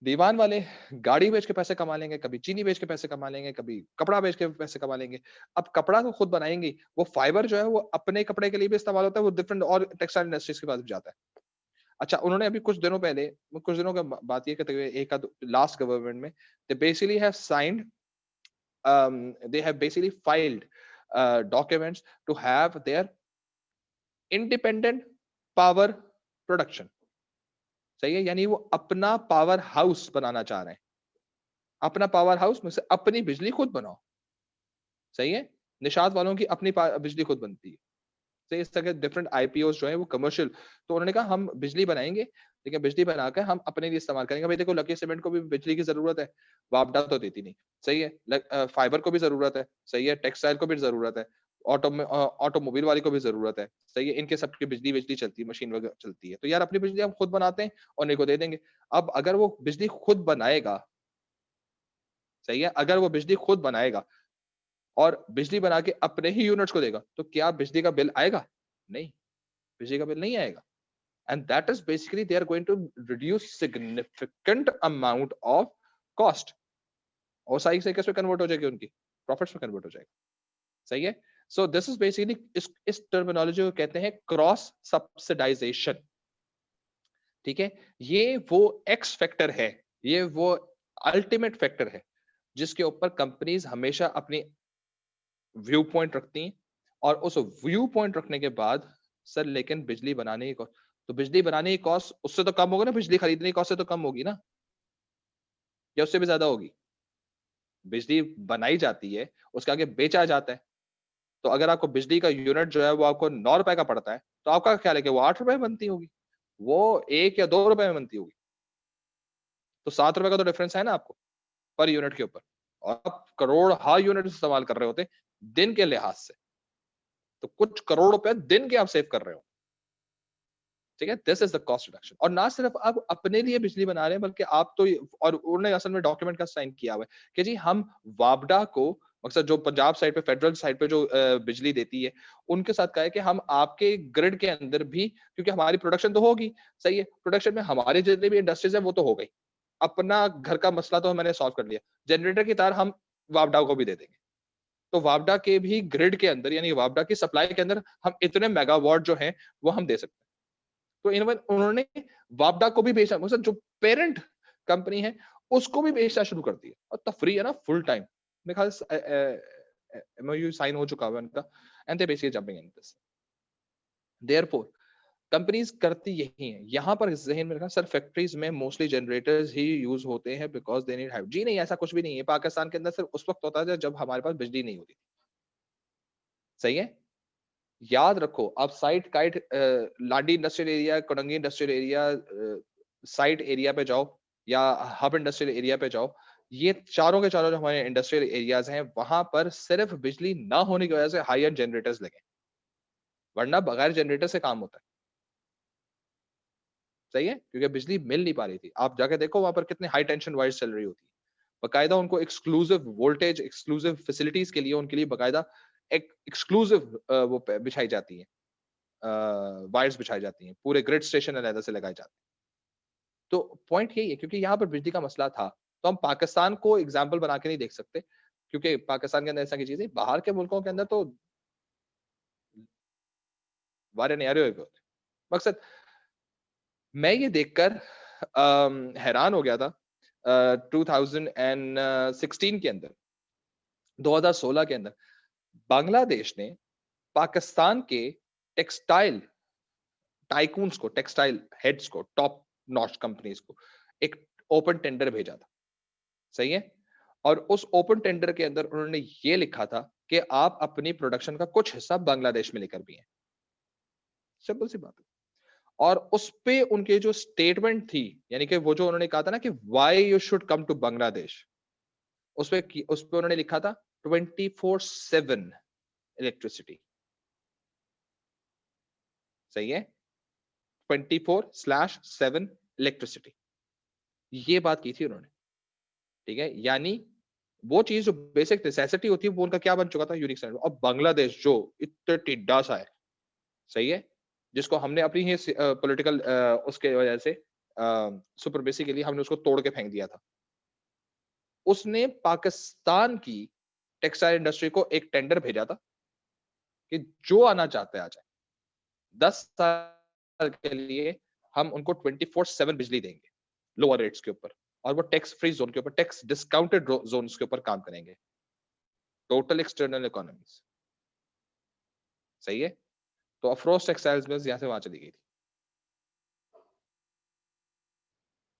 दीवान वाले गाड़ी बेच के पैसे कमा लेंगे, कभी चीनी बेच के पैसे कमा लेंगे, कभी कपड़ा बेच के पैसे कमा लेंगे। अब कपड़ा तो खुद बनाएंगे, वो फाइबर जो है वो अपने कपड़े के लिए भी इस्तेमाल होता है, वो डिफरेंट और टेक्सटाइल इंडस्ट्रीज के पास भी जाता है। अच्छा, उन्होंने अभी कुछ दिनों पहले, कुछ दिनों का बात ये कहते हुए, एक लास्ट गवर्नमेंट में they basically have signed, they have basically filed documents to have their independent power production, सही है। यानी वो अपना पावर हाउस बनाना चाह रहे हैं, अपना पावर हाउस में से अपनी बिजली खुद बनाओ, सही है। निषाद वालों की अपनी बिजली खुद बनती है, सही। इस तरह के डिफरेंट आईपीओस जो है वो कमर्शियल, तो उन्होंने कहा हम बिजली बनाएंगे, लेकिन बिजली बनाकर हम अपने लिए इस्तेमाल करेंगे। भाई देखो, लकी सीमेंट को भी बिजली की जरूरत है, वापडा तो देती नहीं, सही है। फाइबर को भी जरूरत है, सही है। टेक्सटाइल को भी जरूरत है, ऑटोमोबाइल वाली को भी जरूरत है, सही है। इनके सबकी बिजली बिजली चलती है, मशीन वगैरह चलती है, तो यार अपनी बिजली हम खुद बनाते हैं और इनको दे देंगे। अब अगर वो बिजली खुद बनाएगा, सही है, अगर वो बिजली खुद बनाएगा और बिजली बना के अपने ही यूनिट्स को देगा, तो क्या बिजली का बिल आएगा? नहीं, बिजली का बिल नहीं आएगा। And that is basically they are going to reduce significant amount of cost, और सारी से किस में कन्वर्ट हो जाएगी, उनकी प्रॉफिट्स में कन्वर्ट हो जाएगा, सही है। सो दिस इज बेसिकली, इस टर्मिनोलॉजी को कहते हैं क्रॉस सब्सिडाइजेशन, ठीक है। ये वो एक्स फैक्टर है, ये वो अल्टीमेट फैक्टर है जिसके ऊपर कंपनीज हमेशा अपनी व्यू पॉइंट रखती हैं। और उस व्यू पॉइंट रखने के बाद सर, लेकिन बिजली बनाने की कॉस्ट, तो बिजली बनाने की कॉस्ट उससे तो कम होगा ना, बिजली खरीदने की कॉस्ट से तो कम होगी ना, या उससे भी ज्यादा होगी। बिजली बनाई जाती है, उसके आगे बेचा जाता है। तो अगर आपको बिजली का यूनिट जो है वो आपको 9 रुपए का पड़ता है, तो आपका क्या ख्याल है कि वो 8 रुपए में बनती होगी, वो 1 या 2 रुपए में बनती होगी। तो 7 रुपए का तो डिफरेंस है ना आपको पर यूनिट के ऊपर, और आप करोड़ हा यूनिट इस्तेमाल कर रहे होते दिन के लिहाज से, तो कुछ करोड़ रुपए दिन के आप सेव कर रहे हो, ठीक है। This is the cost reduction. और ना सिर्फ आप अपने लिए बिजली बना रहे हैं, बल्कि आप तो और उन्होंने असल में डॉक्यूमेंट का साइन किया हुआ है कि जी हम वापडा को, मकसद जो पंजाब साइड पे, फेडरल साइड पे जो बिजली देती है, उनके साथ कहा है कि हम आपके ग्रिड के अंदर भी, क्योंकि हमारी प्रोडक्शन तो होगी, सही है, प्रोडक्शन में हमारे जितने भी इंडस्ट्रीज है वो तो हो गई, अपना घर का मसला तो मैंने सॉल्व कर लिया, जनरेटर की तार हम वापडा को भी दे देंगे, तो वापडा के भी ग्रिड के अंदर यानी वापडा की सप्लाई के अंदर हम इतने मेगावाट जो हैं वो हम दे सकते हैं। तो इन्होंने उन्होंने वापडा को भी बेचा, मतलब जो पेरेंट कंपनी है उसको भी बेचना शुरू कर दिया। और तफरी है ना फुल टाइम, मेरे ख्याल से एमओयू साइन हो चुका है उनका, and they basically jumping in this. Therefore companies करती यही है। यहाँ पर ज़हन में रखना, सर फैक्ट्रीज में मोस्टली जनरेटर्स ही यूज होते हैं बिकॉज दे नीड हाइट। जी नहीं, ऐसा कुछ भी नहीं है। पाकिस्तान के अंदर सिर्फ उस वक्त होता है जब हमारे पास बिजली नहीं होती। सही है, याद रखो। आप साइट काइट लाडी इंडस्ट्रियल एरिया, कोडंगी इंडस्ट्रियल एरिया, साइट एरिया पे जाओ या हब इंडस्ट्रियल एरिया पे जाओ, ये चारों के चारों जो हमारे इंडस्ट्रियल एरियाज हैं वहां पर सिर्फ बिजली ना होने की वजह से हाई एंड जनरेटर्स लगे, वरना बगैर जनरेटर से काम होता है। सही है, क्योंकि बिजली मिल नहीं पा रही थी। आप जाके देखो वहां पर कितने हाई टेंशन वायर्स चल रही होती है। बकायदा उनको एक्सक्लूसिव वोल्टेज, एक्सक्लूसिव फैसिलिटीज के लिए उनके लिए बकायदा एक एक्सक्लूसिव वो बिछाई जाती है, वायर्स बिछाई जाती हैं, पूरे ग्रिड स्टेशन अलग से लगाए जाते हैं। तो पॉइंट यही है, क्योंकि यहाँ पर बिजली का मसला था, तो हम पाकिस्तान को एग्जाम्पल बना के नहीं देख सकते, क्योंकि पाकिस्तान के अंदर ऐसा की चीजें, बाहर के मुल्कों के अंदर तो वारे नहीं आ रहे हो। मकसद मैं ये देखकर हैरान हो गया था 2016 के अंदर, 2016 के अंदर बांग्लादेश ने पाकिस्तान के टेक्सटाइल टाइकून्स को, टेक्सटाइल हेड्स को, टॉप नॉच कंपनीज को एक ओपन टेंडर भेजा था। सही है, और उस ओपन टेंडर के अंदर उन्होंने ये लिखा था कि आप अपनी प्रोडक्शन का कुछ हिस्सा बांग्लादेश में लेकर भी हैं। सिंपल सी बात है। और उस पे उनके जो स्टेटमेंट थी, यानी कि वो जो उन्होंने कहा था ना कि why you should come to Bangladesh, उस पे उन्होंने लिखा था 24/7 इलेक्ट्रिसिटी। सही है, 24/7 इलेक्ट्रिसिटी, ये बात की थी उन्होंने। ठीक है, यानी वो चीज जो बेसिक नेसेसिटी होती है वो उनका क्या बन चुका था, यूनिक स्टैंडर्ड। अब बांग्लादेश जो इतना टिड्डा सा है, सही है, जिसको हमने अपनी ही पॉलिटिकल उसके वजह से सुपरमेसी के लिए हमने उसको तोड़ के फेंक दिया था, उसने पाकिस्तान की टेक्सटाइल इंडस्ट्री को एक टेंडर भेजा था कि जो आना चाहते हैं आ जाए, 10 साल के लिए हम उनको 24/7 बिजली देंगे लोअर रेट्स के ऊपर, और वो टैक्स फ्री जोन के ऊपर, टैक्स डिस्काउंटेड जोन के ऊपर काम करेंगे, टोटल एक्सटर्नल इकोनॉमीज। सही है, तो अफरोज टेक्सटाइल्स मिल्स यहां से वहां चली गई थी।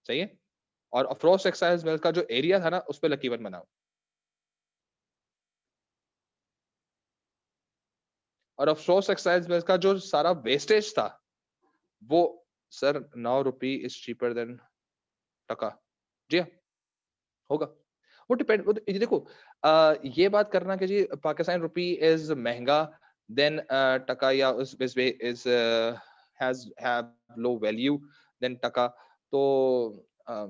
सही है, और अफरोज टेक्सटाइल्स मिल्स का जो एरिया था ना उस पर लकीवन बनाओ, और अफरोज टेक्सटाइल्स मिल्स का जो सारा वेस्टेज था वो, sir 9 rupee is cheaper than टका। जी हाँ, होगा। वो डिपेंड, ये देखो, ये बात करना कि जी पाकिस्तान रुपी इज महंगा देन टका, या उस is has have low value than taka, तो अ,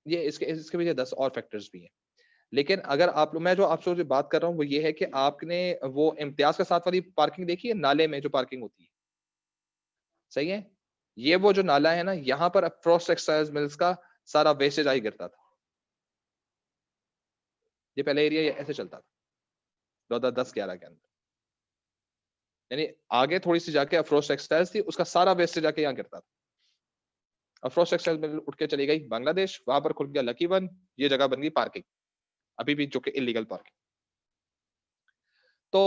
ये इसके इसके पीछे 10 और फैक्टर्स भी हैं। लेकिन अगर आप लोग, मैं जो आपसे जो बात कर रहा हूँ वो ये है कि आपने वो इम्तियाज के साथ वाली पार्किंग देखी है, नाले में जो पार्किंग होती है। सही है, ये वो जो नाला है ना, यहाँ पर अफ्रोज टेक्सटाइल्स मिल्स का सारा वेस्टेज आई गिरता था। ये पहले एरिया ऐसे चलता था 2010-11 के अंदर, यानी आगे थोड़ी सी जाके अफरोज टेक्सटाइल्स थी, उसका सारा वेस्टेज जाके यहाँ गिरता था। अफरोज टेक्सटाइल्स मिल उठ के चली गई बांग्लादेश, वहां पर खुल गया लकी वन, ये जगह बन गई पार्किंग, अभी भी जो कि इलीगल पार्किंग। तो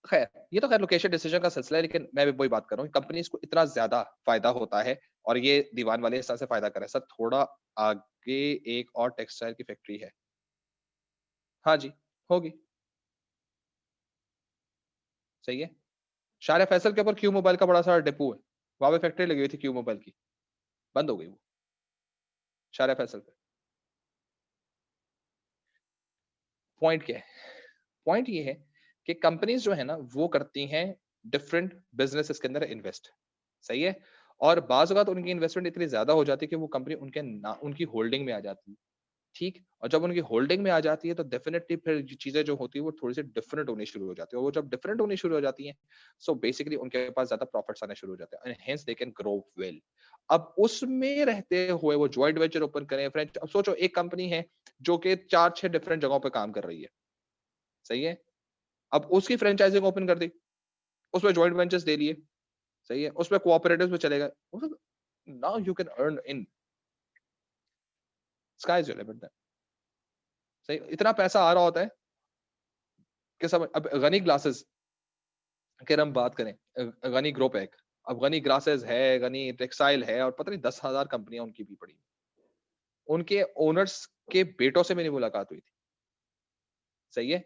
खैर, ये तो खैर लोकेशन डिसीजन का सिलसिला है, लेकिन मैं भी वही बात कर रहा हूँ, कंपनीज को इतना ज्यादा फायदा होता है, और ये दीवान वाले इस तरह से फायदा कर रहे हैं। सर थोड़ा आगे एक और टेक्सटाइल की फैक्ट्री है। हाँ जी, होगी। सही है, शार फैसल के ऊपर क्यू मोबाइल का बड़ा सारा डिपो है, वहां पे फैक्ट्री लगी हुई थी क्यू मोबाइल की, बंद हो गई वो, शार फैसल पे। पॉइंट क्या है, पॉइंट ये है कि कंपनीज जो है ना वो करती हैं डिफरेंट बिजनेसेस के अंदर इन्वेस्ट। सही है, और बाज औक़ात उनकी इन्वेस्टमेंट इतनी ज्यादा हो जाती है कि वो कंपनी उनकी होल्डिंग में आ जाती है। ठीक, और जब उनकी होल्डिंग में आ जाती है तो डेफिनेटली फिर ये चीजें जो होती है वो थोड़ी सी डिफरेंट होनी शुरू हो जाती है, और वो जब डिफरेंट होनी शुरू हो जाती हैं, सो बेसिकली उनके पास ज्यादा प्रॉफिट्स आने शुरू हो जाते हैं, hence they can grow well. अब उसमें रहते हुए वो जॉइंट वेंचर ओपन करें, फ्रेंच, अब सोचो एक कंपनी है जो कि 4-6 डिफरेंट जगहों पे काम कर रही है। सही है? अब उसकी फ्रेंचाइजिंग ओपन कर दी, उसमें जॉइंट वेंचर्स ले लिए, सही है? उसमें कोऑपरेटिव्स में चले गए। मतलब now you can earn in sky is your limit then. सही, इतना पैसा आ रहा होता है कि सब अब गनी ग्लासेस अगर हम बात करें, गनी ग्रुप है एक, अब गनी ग्लासेस है, गनी टेक्सटाइल है और पता नहीं 10,000 कंपनियां उनकी भी पड़ी। उनके ओनर्स के बेटों से मेरी मुलाकात हुई थी, सही है?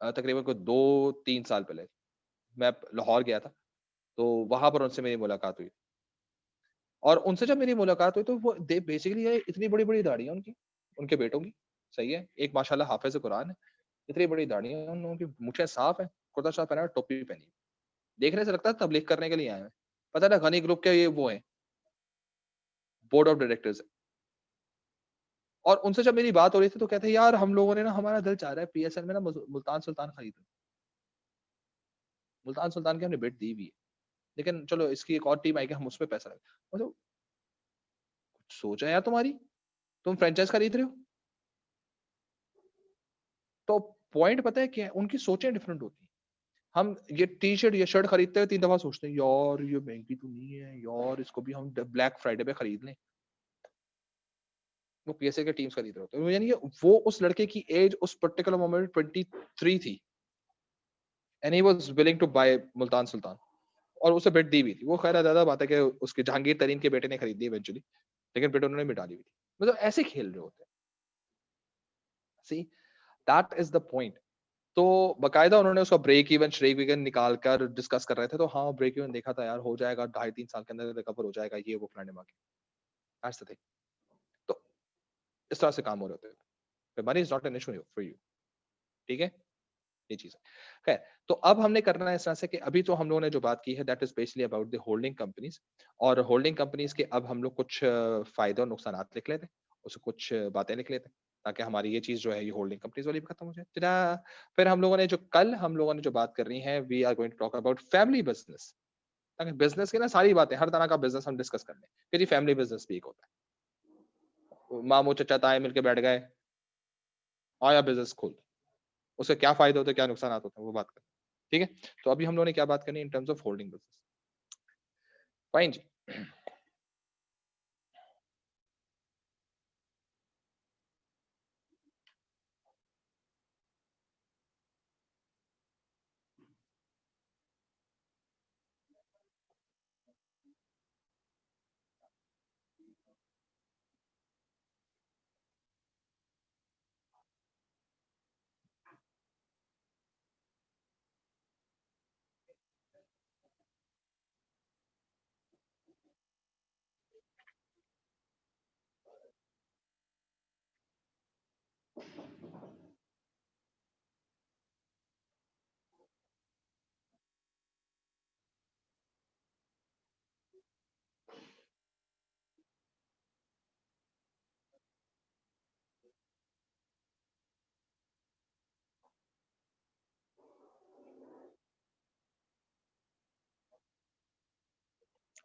तकरीबन कोई 2-3 साल पहले मैं लाहौर गया था, तो वहाँ पर उनसे मेरी मुलाकात हुई और उनसे जब मेरी मुलाकात हुई तो वो दे बेसिकली ये इतनी बड़ी-बड़ी दाढ़ी है उनकी, उनके बेटों की, सही है? एक माशाल्लाह हाफ़िज़ कुरान है, इतनी बड़ी दाढ़ी है उन लोगों की, मूंछें साफ है, कुर्ता-शाह पहना है, टोपी पहनी है। देखने से लगता है तबलीग करने के लिए आए हैं। पता है ना गनी ग्रुप के ये वो हैं, बोर्ड ऑफ डायरेक्टर्स हैं और उनसे जब मेरी बात हो रही थी तो कहते हैं यार हम लोगों ने ना हमारा दिल चाह रहा है पीएसएल में ना मुल्तान सुल्तान खरीद लें। मुल्तान सुल्तान की हमने बिड दी भी है। लेकिन चलो इसकी एक और टीम आएगी हम उसमें पैसा लगा मतलब सोचा यार तुम्हारी, तुम फ्रैंचाइज़ खरीद रहे हो? तो पॉइंट पता है क्या है? उनकी सोचें डिफरेंट होती हैं। हम ये टी-शर्ट, ये शर्ट खरीदते हुए 3 दफ़ा सोचते हैं, यार ये महँगी तो नहीं है, यार इसको भी हम ड ब्लैक फ्राइडे पे खरीद लें। वो पीएसए के टीम्स खरीद रहे होते हैं। यानी कि वो उस लड़के की एज उस पर्टिकुलर मोमेंट 23 थी and he was willing to buy Multan Sultan और उसे बिड दी भी थी। वो ख़ैर अलग बात है कि उसके जहांगीर तरीन के बेटे ने खरीद ली इवेंचुअली, लेकिन बिड उन्होंने मिटा दी हुई थी। मतलब ऐसे खेल रहे होते हैं। See that is the point. तो बाकायदा उन्होंने उसका ब्रेक इवन श्रेक इवन निकाल कर डिस्कस कर रहे थे, तो हाँ, ब्रेक इवन देखा था यार हो जाएगा, ढाई 3 साल के अंदर रिकवर हो जाएगा, ये वो फलाने-ढिमाके। That's the thing. तो इस तरह से काम हो रहे होते हैं। Money is not an issue for you, ठीक है? ये चीज़ है। खैर, तो अब हमने करना है इस तरह से कि अभी तो हम लोगों ने जो बात की है that is basically about the holding companies और होल्डिंग कंपनीज़ के अब हम लोग कुछ फ़ायदे और नुकसानात लिख लेते हैं, उससे कुछ बातें लिख लेते हैं, ताकि हमारी ये चीज़ जो है ये होल्डिंग कंपनीज़ वाली भी खत्म हो जाए। फिर हम लोगों ने जो कल हम लोगों ने जो बात करनी है we are going to talk about family business. ताकि बिज़नेस की ना सारी बातें, हर तरह का बिज़नेस हम डिस्कस कर लें, कि जी फैमिली बिज़नेस भी एक होता है। मामू चाचा ताए मिलके बैठ गए, आया बिज़नेस खोल। उसके क्या फ़ायदे होते हैं, क्या नुकसानात होते हैं, वो बात करें। ठीक है? तो अभी हम लोगों ने क्या बात करनी है in terms of holding business. Fine जी।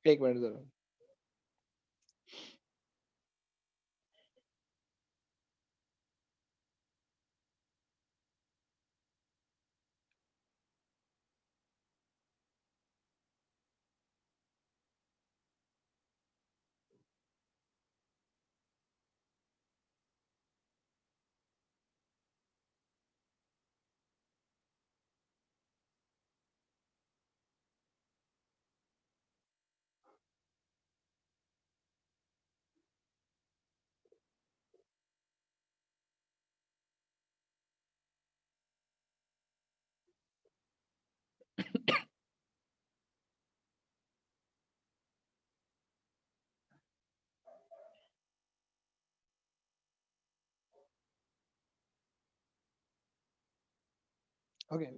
एक मिनट ज़रा। ओके।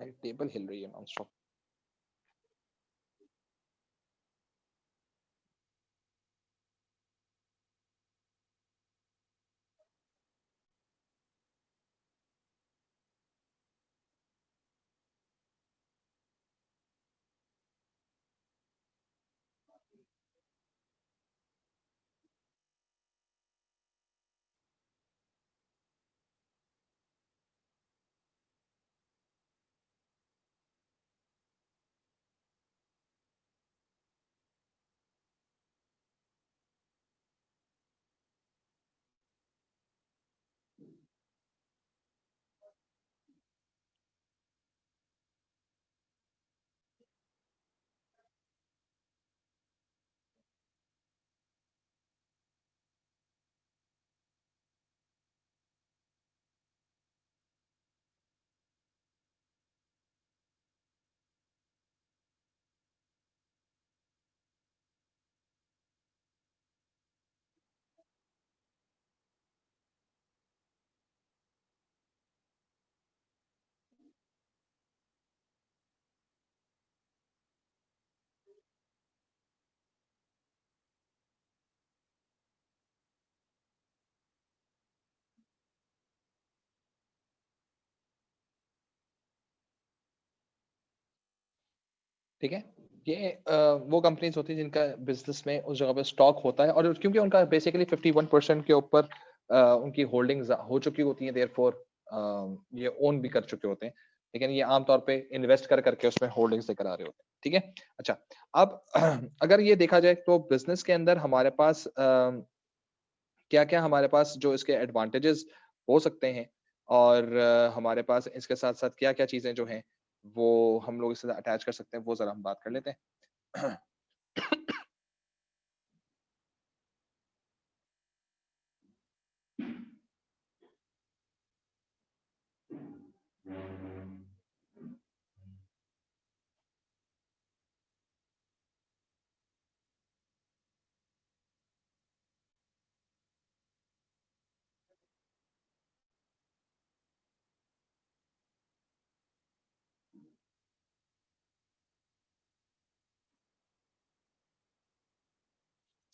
टेबल हिल रही है नॉन स्टॉप। ठीक है, ये वो कंपनीज होती है जिनका बिजनेस में उस जगह पे स्टॉक होता है, और क्योंकि उनका बेसिकली 51% के ऊपर उनकी होल्डिंग्स हो चुकी होती हैं, देयरफॉर ये ओन भी कर चुके होते हैं, लेकिन ये आमतौर पे इन्वेस्ट कर करके उसमें होल्डिंग्स लेकर आ रहे होते हैं। ठीक है, अच्छा, अब अगर ये देखा जाए तो बिजनेस के अंदर हमारे पास क्या क्या हमारे पास जो इसके एडवांटेजेस हो सकते हैं, और हमारे पास इसके साथ साथ क्या क्या चीजें जो हैं वो हम लोग इसके साथ अटैच कर सकते हैं, वो जरा हम बात कर लेते हैं।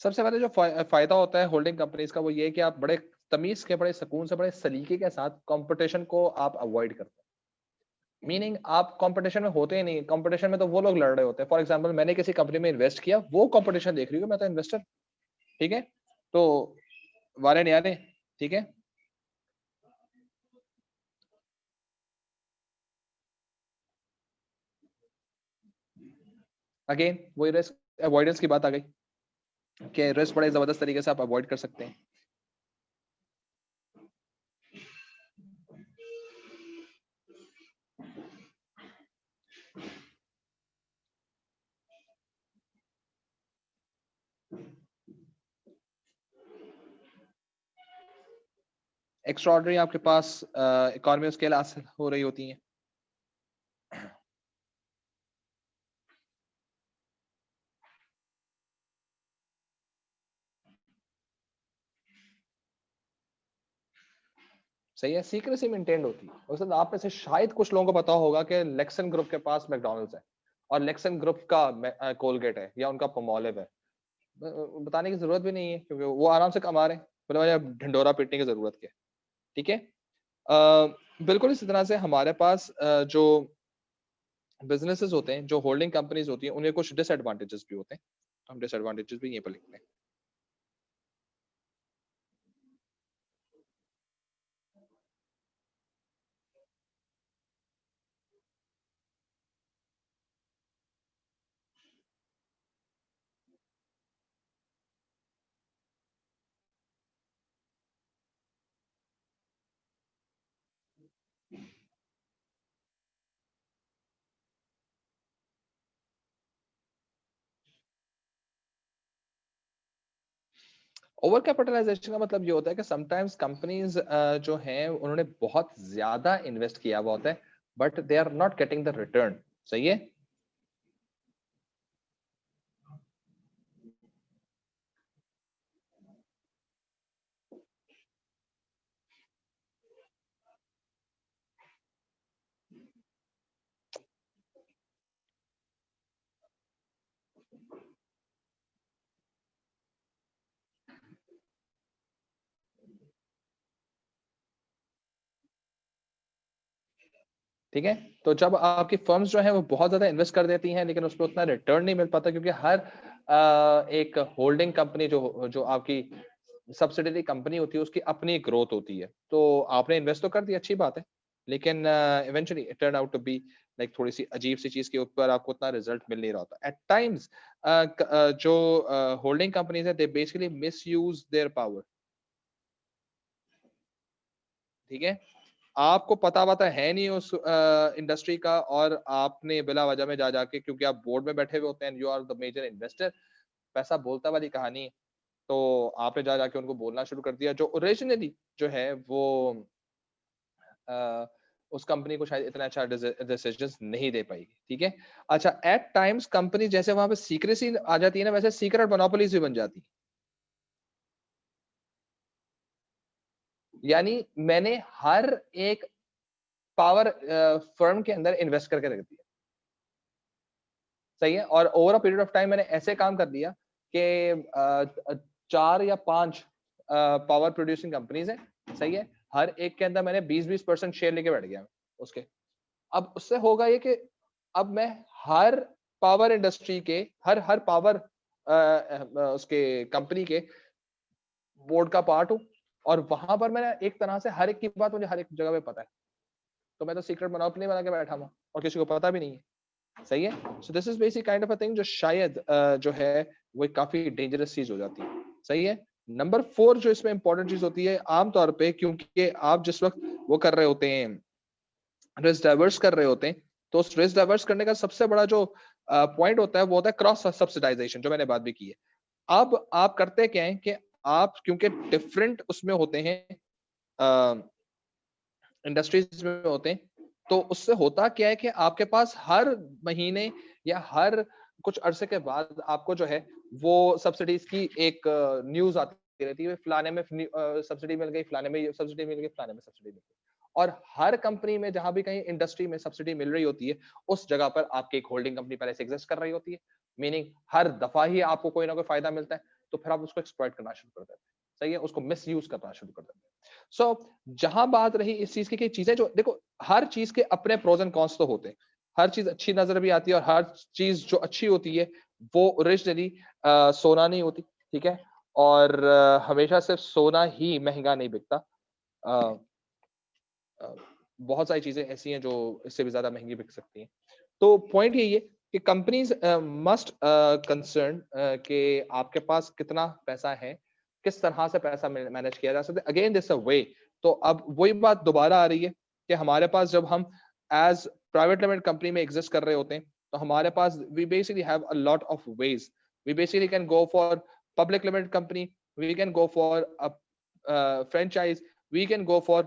सबसे पहले जो फ़ायदा होता है होल्डिंग कंपनीज़ का, वो ये है कि आप बड़े तमीज़ के, बड़े सुकून से, बड़े सलीके के साथ कॉम्पिटिशन को आप अवॉइड करते हैं। मीनिंग आप कॉम्पिटिशन में होते ही नहीं, कॉम्पिटिशन में तो वो लोग लड़ रहे होते हैं। फॉर एग्ज़ाम्पल मैंने किसी कंपनी में इन्वेस्ट किया, वो कॉम्पिटिशन देख रही है, मैं तो इन्वेस्टर, ठीक है? तो वारे न्यारे, ठीक है? अगेन वही रिस्क अवॉइडेंस की बात आ गई कि रिस्क बड़े ज़बरदस्त तरीके से आप अवॉइड कर सकते हैं। एक्स्ट्राऑर्डिनरी आपके पास इकोनॉमी ऑफ स्केल हासिल हो रही होती हैं। सही है, सीक्रेसी मेंटेन्ड होती है। उसमें आप में से शायद कुछ लोगों को पता होगा कि लेक्सन ग्रुप के पास मैकडॉनल्ड्स है, और लेक्सन ग्रुप का कोलगेट है या उनका पमोलिव है। बताने की जरूरत भी नहीं है, क्योंकि वो आराम से कमा रहे हैं, मतलब मुझे ढिंडोरा पीटने की जरूरत क्या है। ठीक है, बिल्कुल इसी तरह से हमारे पास जो बिजनेसेस होते हैं, जो होल्डिंग कंपनीज होती हैं, उनके कुछ डिसएडवांटेजेस भी होते हैं। हम डिसएडवांटेजेस भी यहीं पर लिखते हैं। ओवर कैपिटलाइजेशन का मतलब ये होता है कि समटाइम्स कंपनीज जो हैं उन्होंने बहुत ज्यादा इन्वेस्ट किया हुआ होता है, but they are not getting the return. सही है, ठीक है। तो जब आपकी फर्म्स जो है वो बहुत ज्यादा इन्वेस्ट कर देती हैं लेकिन उस पर उतना रिटर्न नहीं मिल पाता, क्योंकि हर एक होल्डिंग कंपनी जो जो आपकी सब्सिडरी कंपनी होती है उसकी अपनी ग्रोथ होती है। तो आपने इन्वेस्ट तो कर दिया, अच्छी बात है, लेकिन eventually it turn out to be like थोड़ी सी अजीब सी चीज के ऊपर आपको उतना रिजल्ट मिल नहीं रहा होता एट टाइम्स। जो होल्डिंग कंपनीज है they basically miss use their power. ठीक है, आपको पता है नहीं उस इंडस्ट्री का, और आपने बिला वजह में जा जाके, क्योंकि आप बोर्ड में बैठे हुए होते हैं, you are the major investor, पैसा बोलता वाली कहानी है, तो आपने जा जाके उनको बोलना शुरू कर दिया जो ओरिजिनली जो है वो अ, उस कंपनी को शायद इतना अच्छा डिसीजंस नहीं दे पाएगी। ठीक है, अच्छा, एट टाइम्स कंपनी जैसे वहां पे सीक्रेसी आ जाती है ना, वैसे सीक्रेट मोनोपोलीज भी बन जाती है। यानी मैंने हर एक पावर फर्म के अंदर इन्वेस्ट करके रख दिया, सही है, और over a period of time मैंने ऐसे काम कर दिया कि 4 या 5 पावर प्रोड्यूसिंग कंपनीज हैं, सही है, हर एक के अंदर मैंने 20-20% शेयर लेके बैठ गया उसके। अब उससे होगा ये कि अब मैं हर पावर इंडस्ट्री के हर पावर उसके कंपनी के बोर्ड का पार्ट हूँ, और वहां पर मैंने एक तरह से हर एक की बात मुझे हर एक जगह पे पता है। तो मैं तो सीक्रेट मोनोपोली बना के बैठा हूँ और किसी को पता भी नहीं है, सही है। सो this is basic kind of a thing जो शायद जो है वो एक काफी डेंजरस चीज हो जाती है, सही है। नंबर 4 जो इसमें इंपॉर्टेंट चीज होती है आमतौर पे, क्योंकि आप जिस वक्त वो कर रहे होते हैं, रिस्क डाइवर्स कर रहे होते हैं, तो उस रिस्क डाइवर्स करने का सबसे बड़ा जो पॉइंट होता है वो होता है क्रॉस सब्सिडाइजेशन, जो मैंने बात भी की है। अब आप करते क्या है कि आप क्योंकि डिफरेंट उसमें होते हैं, इंडस्ट्रीज में होते हैं, तो उससे होता क्या है कि आपके पास हर महीने या हर कुछ अरसे के बाद आपको जो है वो सब्सिडीज की एक न्यूज आती रहती है, फलाने में सब्सिडी मिल गई, फलाने में सब्सिडी मिल गई, फलाने में सब्सिडी मिल गई। और हर कंपनी में जहां भी कहीं इंडस्ट्री में सब्सिडी मिल रही होती है, उस जगह पर आपकी एक होल्डिंग कंपनी पहले से एग्जिस्ट कर रही होती है, मीनिंग हर दफा ही आपको कोई ना कोई फायदा मिलता है, तो फिर आप उसको एक्सप्लॉइट करना शुरू कर देते हैं, सही है, उसको मिस यूज करना शुरू कर देते हैं। सो जहां बात रही इस चीज की चीजें जो देखो, हर चीज के अपने प्रोज एंड कॉन्स तो होते हैं, हर चीज अच्छी नजर भी आती है, और हर चीज जो अच्छी होती है वो ओरिजिनली सोना नहीं होती, ठीक है, और हमेशा सिर्फ सोना ही महंगा नहीं बिकता। अ, अ, बहुत सारी चीजें ऐसी हैं जो इससे भी ज्यादा महंगी बिक सकती हैं। तो पॉइंट यही है कि कंपनीज मस्ट कंसर्न कि आपके पास कितना पैसा है, किस तरह से पैसा मैनेज किया जा सकता है, अगेन दिस अ वे। तो अब वही बात दोबारा आ रही है कि हमारे पास जब हम एज प्राइवेट लिमिटेड कंपनी में एग्जिस्ट कर रहे होते हैं, तो हमारे पास we basically have a lot of ways. We basically can go for public limited company, we can go for a franchise, we can go for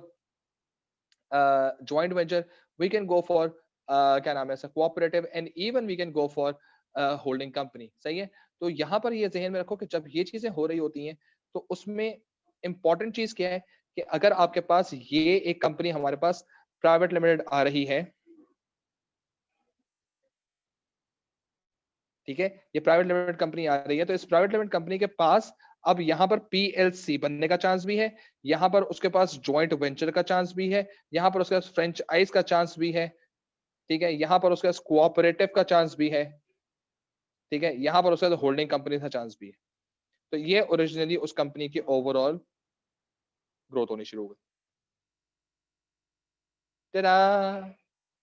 joint venture, we can go for क्या नाम है ऐसा cooperative, and even we can go for holding company, सही है। तो यहाँ पर ये जहन में रखो कि जब ये चीजें हो रही होती हैं, तो उसमें इंपॉर्टेंट चीज क्या है कि अगर आपके पास ये एक कंपनी हमारे पास प्राइवेट लिमिटेड आ रही है, ठीक है, ये प्राइवेट लिमिटेड कंपनी आ रही है, तो इस प्राइवेट लिमिटेड कंपनी के पास अब यहाँ पर पीएलसी बनने का चांस भी है, यहाँ पर उसके पास जॉइंट वेंचर का चांस भी है, यहाँ पर उसके पास फ्रेंचाइज का चांस भी है, ठीक है, यहाँ पर उसके पास कोऑपरेटिव का चांस भी है, ठीक है, यहाँ पर उसके पास होल्डिंग कंपनी का चांस भी है। तो ये ओरिजिनली उस कंपनी की ओवरऑल ग्रोथ होनी शुरू हो गई। टेडा!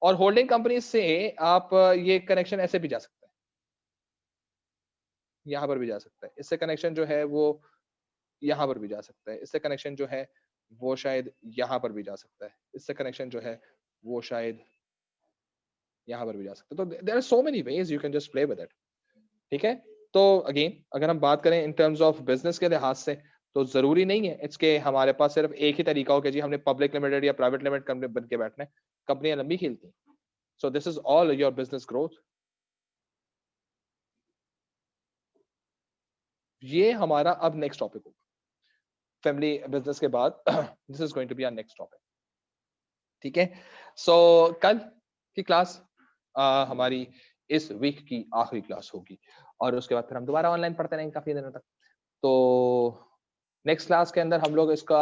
और होल्डिंग कंपनी से आप ये कनेक्शन ऐसे भी जा सकते हैं, यहाँ पर भी जा सकता है, इससे कनेक्शन जो है वो यहाँ पर भी जा सकता है, इससे कनेक्शन जो है वो शायद यहाँ पर भी जा सकता है, इससे कनेक्शन जो है वो शायद यहाँ पर भी जा सकता है। तो there are so many ways you can just play with it, ठीक है। तो अगेन अगर हम बात करें इन टर्म्स ऑफ बिजनेस के लिहाज से, तो जरूरी नहीं है इसके हमारे पास सिर्फ एक ही तरीका हो कि जी हमने पब्लिक लिमिटेड या प्राइवेट लिमिटेड कंपनी बन के बैठना है, कंपनियां लंबी खेलती हैं। So this is all your business growth. ये हमारा अब नेक्स्ट टॉपिक होगा, फैमिली बिजनेस के बाद this is going to be our next topic, ठीक है। सो कल की क्लास हमारी इस वीक की आखिरी क्लास होगी, और उसके बाद फिर हम दोबारा ऑनलाइन पढ़ते रहेंगे काफी दिनों तक। तो नेक्स्ट क्लास के अंदर हम लोग इसका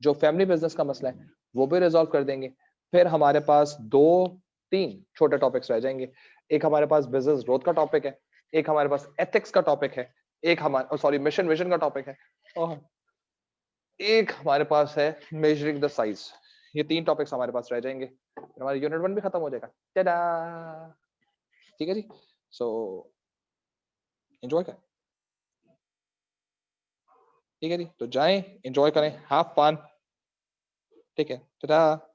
जो फैमिली बिजनेस का मसला है वो भी रिजॉल्व कर देंगे। फिर हमारे पास 2 3 छोटे टॉपिक्स रह जाएंगे। एक हमारे पास बिजनेस ग्रोथ का टॉपिक है, एक हमारे पास एथिक्स का टॉपिक है, एक हमारा सॉरी मिशन विजन का टॉपिक है, और एक हमारे पास है मेजरिंग द साइज। ये 3 टॉपिक्स हमारे पास रह जाएंगे, फिर हमारा यूनिट 1 भी खत्म हो जाएगा। टाडा! ठीक है जी। सो एंजॉय करें। ठीक है जी, तो जाएं, एंजॉय करें, हैव फन। ठीक है, टाटा।